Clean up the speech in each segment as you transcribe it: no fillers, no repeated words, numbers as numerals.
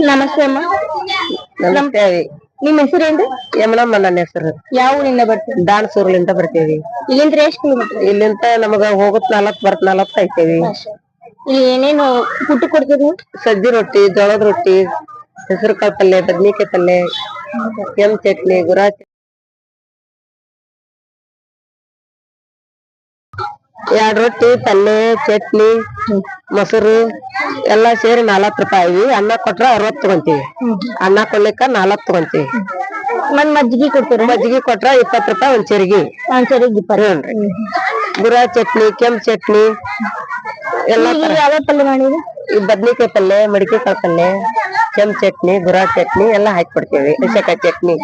ನಮಸ್ತೆ ಅಮ್ಮ. ನಮಸ್ತೆ ಅವಿ. ನಿಮ್ ಹೆಸರೇನ್ರಿ? ಯಮನಮ್ಮ ನನ್ನ ಹೆಸರು. ಯಾವ ಊರಿಂದ ಬರ್ತೀವಿ? ದಾಣಸೂರ್ಲಿಂದ ಬರ್ತೀವಿ. ಇಲ್ಲಿಂದ ಎಷ್ಟು ಕಿಲೋಮೀಟರ್? ಇಲ್ಲಿಂದ ನಮಗ ಹೋಗುತ್ 40 ಬರ್ತ 40 ಐತೇವಿ. ಇಲ್ಲಿ ಏನೇನು ಊಟ ಕೊಡ್ತೀರಿ? ಸಜ್ಜಿ ರೊಟ್ಟಿ, ಜೋಳದ ರೊಟ್ಟಿ, ಹೆಸರು ಕಾಳು ಪಲ್ಯ, ಬದ್ನಿಕಾಯಿ ಪಲ್ಯ, ಕೆಂಪು ಚಟ್ನಿ, ಗುರಾ 2 ರೊಟ್ಟಿ, ಪಲ್ಯ, ಚಟ್ನಿ, ಮೊಸರು ಎಲ್ಲಾ ಸೇರಿ 40 ರೂಪಾಯಿ. ಅನ್ನ ಕೊಟ್ರ 60 ತಗೊಂತೀವಿ. ಅನ್ನ ಕೊಡ್ಲಿಕ್ಕ 40 ತಗೊಂತೀವಿ. ಮತ್ ಮಜ್ಜಿಗೆ ಕೊಡ್ತೀರ? ಮಜ್ಜಿಗೆ ಕೊಟ್ರ 20 ರೂಪಾಯಿ ಒಂದ್ ಚರಿಗೆ. ಗುರಾ ಚಟ್ನಿ, ಕೆಂಪು ಚಟ್ನಿ ಎಲ್ಲಾ ಯಾವ ಪಲ್ಯ ಮಾಡಿದ್ರಿ? ಈ ಬದ್ನಿಕಾಯಿ ಪಲ್ಯ, ಮಡಿಕೆ ಕಾಳು ಪಲ್ಯ, ಕೆಂಪು ಚಟ್ನಿ, ಗುರಾ ಚಟ್ನಿ ಎಲ್ಲಾ ಹಾಕಿ ಕೊಡ್ತೇವಿ. ಹಸಿಕಾಯಿ ಚಟ್ನಿ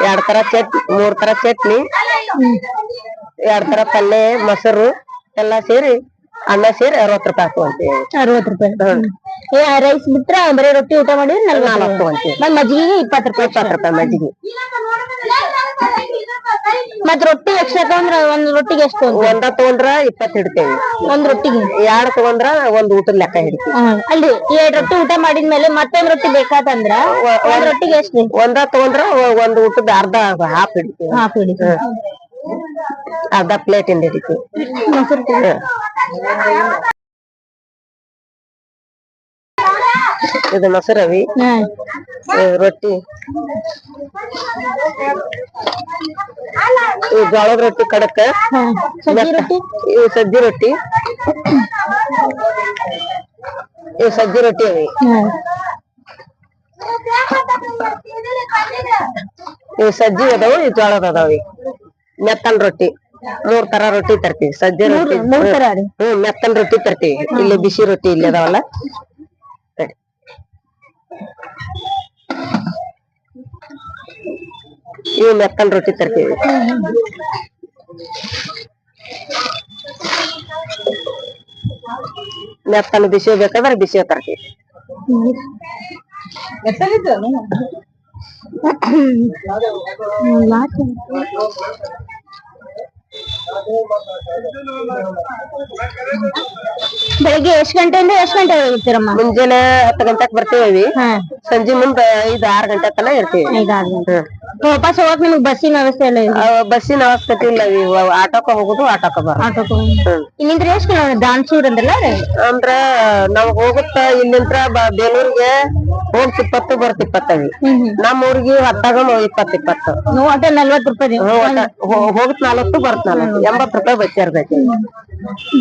2 ತರ ಚಟ್ನಿ, 3 ತರ ಚಟ್ನಿ, 2 ತರ ಪಲ್ಯ, ಮೊಸರು ಎಲ್ಲಾ ಸೇರಿ ಅನ್ನ ಸೇರಿ 60 ರೂಪಾಯಿ ತಗೊಂತೀವಿ. 60 ರೂಪಾಯಿ. ರೈಸ್ ಬಿಟ್ರ ಬರೀ ರೊಟ್ಟಿ ಊಟ ಮಾಡಿದ್ರೆ 40 ತಗೊಂತೀವಿ. ಮಜ್ಜಿಗೆ 20 ರೂಪಾಯಿ. ಮಜ್ಜಿಗೆ. ಮತ್ ರೊಟ್ಟಿ ಎಕ್ಸ್ಟ್ರಾ ತಗೊಂಡ್ರ ಒಂದ್ ರೊಟ್ಟಿಗೆ ಎಷ್ಟು? ಒಂದ ತಗೊಂಡ್ರ 20 ಹಿಡ್ತೇವಿ. ಒಂದ್ ರೊಟ್ಟಿಗೆ 2 ತಗೊಂಡ್ರ ಒಂದ್ ಊಟದ ಲೆಕ್ಕ ಹಿಡಿತೀವಿ. ಅಲ್ಲಿ 2 ರೊಟ್ಟಿ ಊಟ ಮಾಡಿದ್ಮೇಲೆ ಮತ್ತೊಂದ್ ರೊಟ್ಟಿ ಬೇಕಾತಂದ್ರ ಒಂದ್ ರೊಟ್ಟಿಗೆ ಎಷ್ಟು? ಒಂದ ತಗೊಂಡ್ರ ಒಂದ್ ಊಟದ ಅರ್ಧ ಹಾಫ್ ಹಿಡಿತೀವಿ. ಅರ್ಧ ಪ್ಲೇಟ್ ಇಂದ ಹಿಡಿತೀವಿ. ಇದು ಮೊಸರವಿ, ರೊಟ್ಟಿ, ಜೋಳದ ರೊಟ್ಟಿ ಕಡಕ, ಇವು ಸಜ್ಜಿ ರೊಟ್ಟಿ, ಇವು ಸಜ್ಜಿ ರೊಟ್ಟಿ ಅವಿ. ಇವು ಸಜ್ಜಿ ಅದಾವು, ಇವು ಜೋಳದ ಅದಾವಿ. ಮೆತ್ತನ್ ರೊಟ್ಟಿ 3 ತರ ರೊಟ್ಟಿ ತರ್ತೀವಿ. ಸಜ್ಜಿ ರೊಟ್ಟಿ ಮೆತ್ತನ್ ರೊಟ್ಟಿ ತರ್ತೀವಿ. ಇಲ್ಲಿ ಬಿಸಿ ರೊಟ್ಟಿ ಇಲ್ಲಿ ಅದಾವಲ್ಲ, ಇವು ಮೆತ್ತನ್ ರೊಟ್ಟಿ ತರ್ತೀವಿ. ಮೆತ್ತನ್ ಬಿಸಿ ಬೇಕಾದ್ರೆ ಬಿಸಿ ತರ್ತೀವಿ. ಬೆಳಿಗ್ಗೆ ಎಷ್ಟ್ ಗಂಟೆಯಿಂದ ಎಷ್ಟ್ ಗಂಟೆ ಹೋಗ್ತೀರಮ್ಮ? ಮುಂಜಾನೆ 10 ಗಂಟೆಕ್ ಬರ್ತೀವಿ. ಸಂಜೆ ಮುಂದ 5-6 ಗಂಟೆ ತನ ಇರ್ತೀವಿ. ವಾಪಸ್ ಹೋಗಕ್ ನಿಮ್ಗೆ ಬಸ್ಸಿನ ವ್ಯವಸ್ಥೆ ಎಲ್ಲ ಇದೆ? ಬಸ್ಸಿನ ಅವಶ್ಯಕತೆ ಇಲ್ಲ. ಆಟೋಕ ಹೋಗುದು, ಆಟೋಕ ಬರೋದು. ಇಲ್ಲಿಂದ್ರ ಎಷ್ಟ್ ಕಿಲೋಮೀಟರ್? ದಾಣಸೂರ್ ಅಂದ್ರಲ್ಲ ಅಂದ್ರ ನಾವ್ ಹೋಗುತ್ತ ಇಲ್ಲಿಂತ್ರ ಬೇಲೂರಿಗೆ ಹೋಗ್ 20 ಬರ್ತ 20 ನಮ್ಮ ಊರಿಗೆ ಹತ್ತಾಗ 20 ಒಟ್ಟ 40 ರೂಪಾಯಿ. ಹೋಗುತ್ತ 40 ಬರ್ತ 40 80 ರೂಪಾಯಿ ಬಚ್ಚ ಇರ್ತೈತಿ.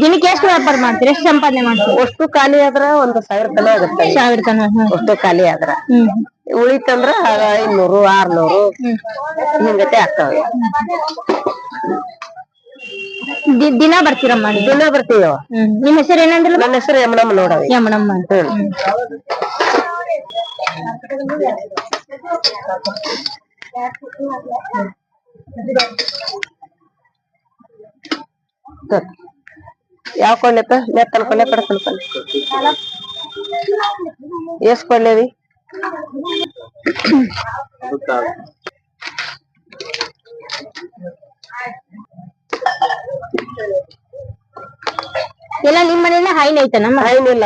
ದಿನಕ್ಕೆ ಎಷ್ಟು ವ್ಯಾಪಾರ ಮಾಡ್ತೀರಿ? ಎಷ್ಟು ಸಂಪಾದನೆ ಮಾಡ್ತೀರಿ? ಅಷ್ಟು ಖಾಲಿ ಆದ್ರ 1000 ತನ ಆಗುತ್ತೆ. 1000 ತನ ಅಷ್ಟು ಖಾಲಿ ಆದ್ರ ಉಳಿತಂದ್ರ 500 600 ಹಿಂಗತೆ ಆಗ್ತಾವೆ. ದಿನ ಬರ್ತೀರಮ್ಮ? ದಿನ ಬರ್ತೀವ. ನಿಮ್ ಹೆಸರು ಏನಂದ್ರಲ್ಲ? ನನ್ನ ಹೆಸರು ಯಮನಮ್ಮ ನೋಡವಿ. ಯಮನಮ್ಮ. ಯಾವ ಕೊಳ್ಳೆಪ್ಪ? ಮೆತ್ತನ ಕೊಳ್ಳೆ, ಕಡಕನ ಕೊಳ್ಳೆ ಎಷ್ಟ್ ಕೊಳ್ಳೇವಿ? ಎಲ್ಲ ನಿಮ್ ಮನೇನ ಹೈನ್ ಐತನಮ್ಮ? ಹೈನ್ ಇಲ್ಲ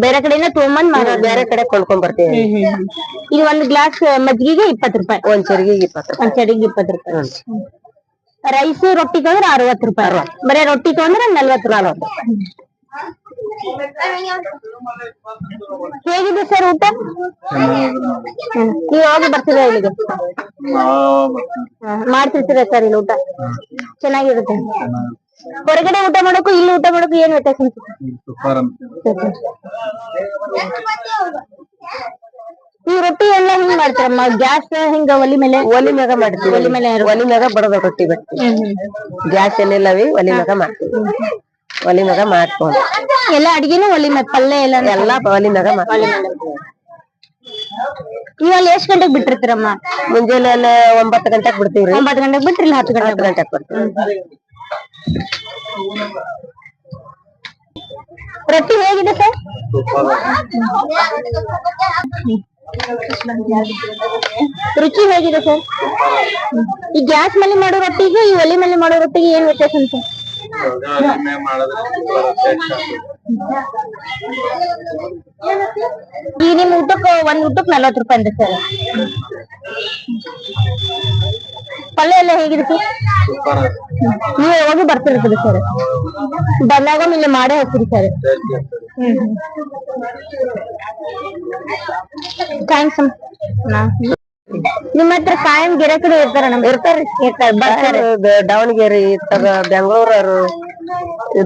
ಬೇರೆ ಕಡೆಯಿಂದ ತಗೊಂಬಂದ್ ಬೇರೆ ಕಡೆ ಕೊಂಡ್ಕೊಂಡ್ ಬರ್ತೀವಿ. ಈಗ 1 ಗ್ಲಾಸ್ ಮಜ್ಜಿಗೆಗೆ 20 ರೂಪಾಯಿ. ಒಂದ್ ಚರಿಗೆ 20. ಒಂದ್ ಚರಿಗೆ 20 ರೂಪಾಯಿ. ರೈಸ್ ರೊಟ್ಟಿ ತಗೊಂಡ್ರೆ 60 ರೂಪಾಯಿ. ಬರೇ ರೊಟ್ಟಿ ತಗೊಂಡ್ರೆ 40 ರೂಪಾಯಿ. ಹೇಗಿದೆ ಸರ್ ಊಟ? ನೀವ್ ಯಾವಾಗ ಬರ್ತೀರಾ ಇಲ್ಲಿಗೆ? ಮಾಡ್ತಿರ್ತೀರ ಸರ್ ಇಲ್ಲಿ ಊಟ? ಚೆನ್ನಾಗಿರುತ್ತೆ. ಹೊರಗಡೆ ಊಟ ಮಾಡೋಕು ಇಲ್ಲಿ ಊಟ ಮಾಡೋಕು ಏನ್ ವ್ಯತ್ಯಾಸ ಅನ್ಸುತ್ತೆ? ಈ ರೊಟ್ಟಿ ಎಲ್ಲ ಹಿಂಗ್ ಮಾಡ್ತಾರಮ್ಮ? ಗ್ಯಾಸ್ ಹಿಂಗ ಒಲಿ ಮ್ಯಾಗ ಮಾಡ್ತೀವಿ. ಒಲಿ ಮ್ಯಾಗ ಬಡದ ರೊಟ್ಟಿ ಬರ್ತೀವಿ. ಗ್ಯಾಸ್ ಏನಿಲ್ಲವಿ, ಒಲಿ ಮ್ಯಾಗ ಮಾಡ್ತೀವಿ. ಒಲಿ ಮ್ಯಾಗ ಮಾಡ್ಕೊಂಡು ಎಲ್ಲ ಅಡಿಗೆನೂ ಒಲಿ ಮ್ಯಾಗ, ಪಲ್ಯ ಎಲ್ಲ ಒಲಿ ಮ್ಯಾಗ ಮಾಡ್ತೀವಿ. ನೀವಲ್ಲಿ ಎಷ್ಟ್ ಗಂಟೆಗೆ ಬಿಟ್ಟಿರ್ತೀರಮ್ಮ? ಮುಂಜಾನೆ 9 ಗಂಟೆಗೆ ಬಿಡ್ತೀವ್ರಿ. 9 ಗಂಟೆಗೆ ಬಿಟ್ರಿ? 10 ಗಂಟೆಗೆ ಬರ್ತೀವಿ. ರೊಟ್ಟಿ ಹೇಗಿದೆ ಸರ್? ರುಚಿ ಹೇಗಿದೆ ಸರ್? ಈ ಗ್ಯಾಸ್ ಮೇಲೆ ಮಾಡೋ ರೊಟ್ಟಿಗೆ ಈ ಒಲಿ ಮೇಲೆ ಮಾಡೋ ರೊಟ್ಟಿಗೆ ಏನ್ ವ್ಯತ್ಯಾಸ ಅಂತ? ಈ ನಿಮ್ ಊಟಕ್ಕೆ ಒಂದ್ ಊಟಕ್ಕೆ 40 ರೂಪಾಯಿ ಅಂತ ಸರ್. ಪಲ್ಯ ಎಲ್ಲ ಹೇಗಿದೆ ಸರ್? ನೀವು ಯಾವಾಗ ಬರ್ತಿರ್ತೀರಿ ಸರ್? ಬಂದಾಗ ಇಲ್ಲಿ ಮಾಡೇ ಹೋಗ್ತೀರಿ ಸರ್. ಥ್ಯಾಂಕ್ಸ್. ನಿಮ್ಮ ಹತ್ರ ಕಾಯಂ ಗಿರಾಕಿಗಳು ಇರ್ತಾರ? ಇರ್ತಾರೆ ಬರ್ತಾರೆ. ದಾವಣಗೆರೆ ಬೆಂಗಳೂರವ್ರು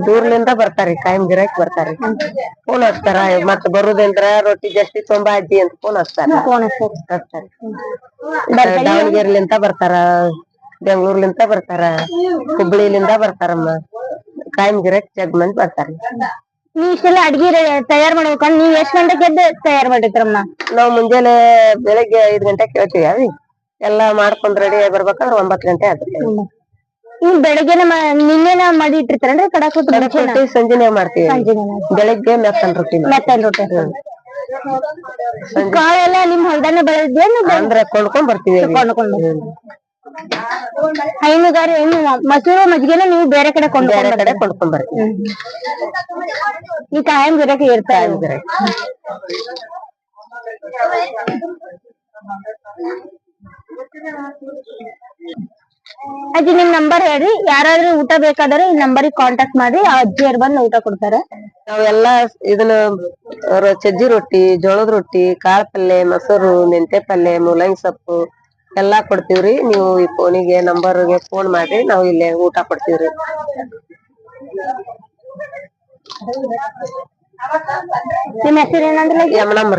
ದೂರ್ಲಿಂದ ಬರ್ತಾರಿ, ಕಾಯಂ ಗಿರಾಕಿ ಬರ್ತಾರಿ. ಫೋನ್ ಹಚ್ತಾರ, ಮತ್ ಬರುದಂದ್ರ ರೊಟ್ಟಿ ಜಾಸ್ತಿ ತೊಂಬಾ ಅಜ್ಜಿ ಅಂತ ಫೋನ್ ಹಚ್ತಾರ. ದಾವಣಗೆರೆಲಿಂದ ಬರ್ತಾರ, ಬೆಂಗಳೂರ್ಲಿಂದ ಬರ್ತಾರ, ಹುಬ್ಬಳ್ಳಿಲಿಂದ ಬರ್ತಾರಮ್ಮ. ಕಾಯಂ ಗಿರಾಕಿ ಜಗ್ ಮಂದಿ ಬರ್ತಾರಿ. ನೀವ್ ಇಷ್ಟೆಲ್ಲ ಅಡ್ಗಿ ತಯಾರ್ ಮಾಡ್ಬೇಕಂದ್ರ ನೀವ್ ಎಷ್ಟ್ ಗಂಟೆಗೆ ಎದ್ದು ತಯಾರ್ ಮಾಡಿದ್ರಮ್ಮ? ನಾವ್ ಮುಂಜಾನೆ ಬೆಳಿಗ್ಗೆ 5 ಗಂಟೆಗೆ ಕೇಳ್ತೀವಿ. ಅವಿ ಎಲ್ಲಾ ಮಾಡ್ಕೊಂಡ್ ರೆಡಿ ಆಗಿ ಬರ್ಬೇಕಂದ್ರ 9 ಗಂಟೆ ಆಗುತ್ತೆ. ನೀವ್ ಬೆಳಗ್ಗೆನೆ ನಿನ್ನೆನ ಮಾಡಿ ಇಟ್ಟಿರ್ತಾರನ್ರಿ? ರೊಟ್ಟಿ ಸಂಜೆನೆ ಮಾಡ್ತೀವಿ. ಬೆಳಿಗ್ಗೆ ಮೆತ್ತನ್ ರೊಟ್ಟಿ. ಕಾಳೆಲ್ಲ ನಿಮ್ ಹೊಲ್ದಾನೆ ಬೆಳೆದೇನು? ಅಂದ್ರೆ ಕೊಂಡ್ಕೊಂಡ್ ಬರ್ತೀವಿ. ಹೈನುಗಾರ ಮೊಸರು ಮಜ್ಜಿಗೆನ ನೀವು ಬೇರೆ ಕಡೆ ಕೊಂಡ್ಕೊಂಡ್ ಬರ್ತೀವಿ. ಈ ಕಾಯಂ ಗಿರಾಕಿ ಇರ್ತಾರೆ. ಅಜ್ಜಿ ನಿಮ್ ನಂಬರ್ ಹೇಳ್ರಿ, ಯಾರಾದ್ರೂ ಊಟ ಬೇಕಾದ್ರೆ ಈ ನಂಬರಿಗೆ ಕಾಂಟ್ಯಾಕ್ಟ್ ಮಾಡ್ರಿ, ಆ ಅಜ್ಜಿಯರ್ ಬಂದು ಊಟ ಕೊಡ್ತಾರ. ನಾವೆಲ್ಲಾ ಇದನ್ನ ಸಜ್ಜಿ ರೊಟ್ಟಿ, ಜೋಳದ ರೊಟ್ಟಿ, ಕಾಳ ಪಲ್ಲೆ, ಮೊಸರು, ಮೆಂತೆ ಪಲ್ಲೆ, ಮೂಲಂಗಿ ಸೊಪ್ಪು ಎಲ್ಲಾ ಕೊಡ್ತೀವ್ರಿ. ನೀವು ಈ ಫೋನಿಗೆ ನಂಬರ್ಗೆ ಫೋನ್ ಮಾಡ್ರಿ, ನಾವು ಇಲ್ಲೇ ಊಟ ಕೊಡ್ತೀವ್ರಿ. ನಿಮ್ ಹೆಸರು ಏನಂದ್ರೆ? ಯಮನಮ್ಮ.